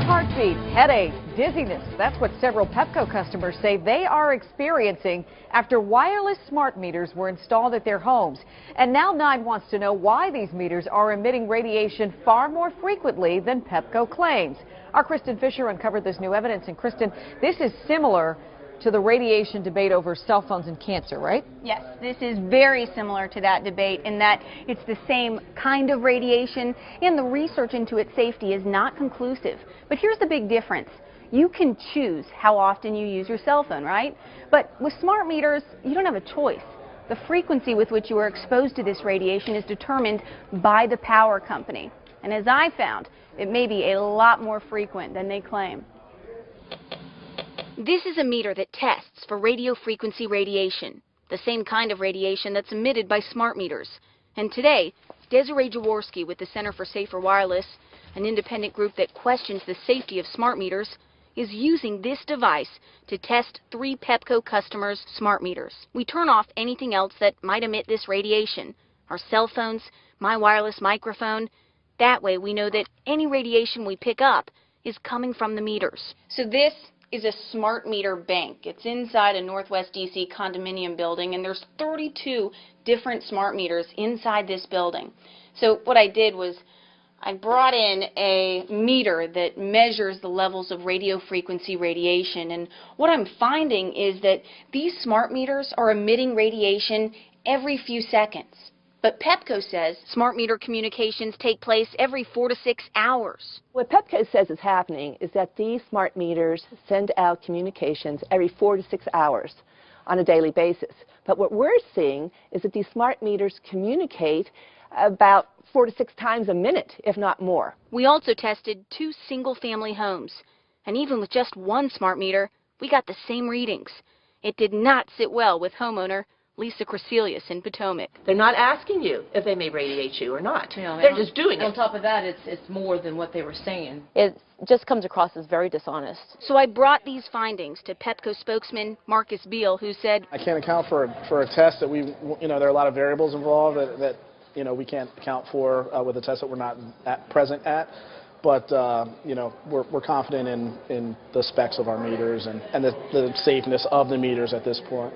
heartbeat, headache, dizziness. That's what several Pepco customers say they are experiencing after wireless smart meters were installed at their homes. And now 9 wants to know why these meters are emitting radiation far more frequently than Pepco claims. Our Kristen Fisher uncovered this new evidence. And Kristen, this is similar to the radiation debate over cell phones and cancer, right? Yes, this is very similar to that debate in that it's the same kind of radiation, and the research into its safety is not conclusive. But here's the big difference. You can choose how often you use your cell phone, right? But with smart meters, you don't have a choice. The frequency with which you are exposed to this radiation is determined by the power company. And as I found, it may be a lot more frequent than they claim. This is a meter that tests for radio frequency radiation, the same kind of radiation that's emitted by smart meters. And today, Desiree Jaworski with the Center for Safer Wireless, an independent group that questions the safety of smart meters, is using this device to test 3 Pepco customers' smart meters. We turn off anything else that might emit this radiation, our cell phones, my wireless microphone. That way we know that any radiation we pick up is coming from the meters. So this is a smart meter bank. It's inside a Northwest DC condominium building, and there's 32 different smart meters inside this building. So what I did was I brought in a meter that measures the levels of radio frequency radiation, and what I'm finding is that these smart meters are emitting radiation every few seconds. But Pepco says smart meter communications take place every 4 to 6 hours. What Pepco says is happening is that these smart meters send out communications every 4 to 6 hours on a daily basis. But what we're seeing is that these smart meters communicate about 4 to 6 times a minute, if not more. We also tested 2 single-family homes. And even with just 1 smart meter, we got the same readings. It did not sit well with homeowner Lisa Crecelius in Potomac. They're not asking you if they may radiate you or not. Yeah, they're just doing it. On top of that, it's more than what they were saying. It just comes across as very dishonest. So I brought these findings to Pepco spokesman Marcus Beal, who said, I can't account for a test that there are a lot of variables involved that we can't account for with a test that we're not present at. But we're confident in the specs of our meters and the safeness of the meters at this point.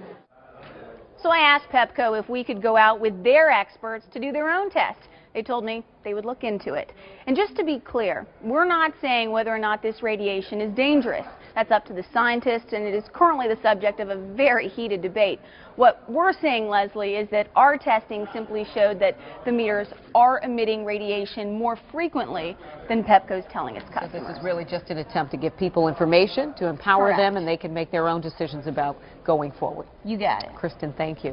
So I asked Pepco if we could go out with their experts to do their own test. They told me they would look into it. And just to be clear, we're not saying whether or not this radiation is dangerous. That's up to the scientists, and it is currently the subject of a very heated debate. What we're saying, Leslie, is that our testing simply showed that the meters are emitting radiation more frequently than Pepco's telling its customers. So this is really just an attempt to give people information, to empower Correct. them, and they can make their own decisions about going forward. You got it. Kristen, thank you.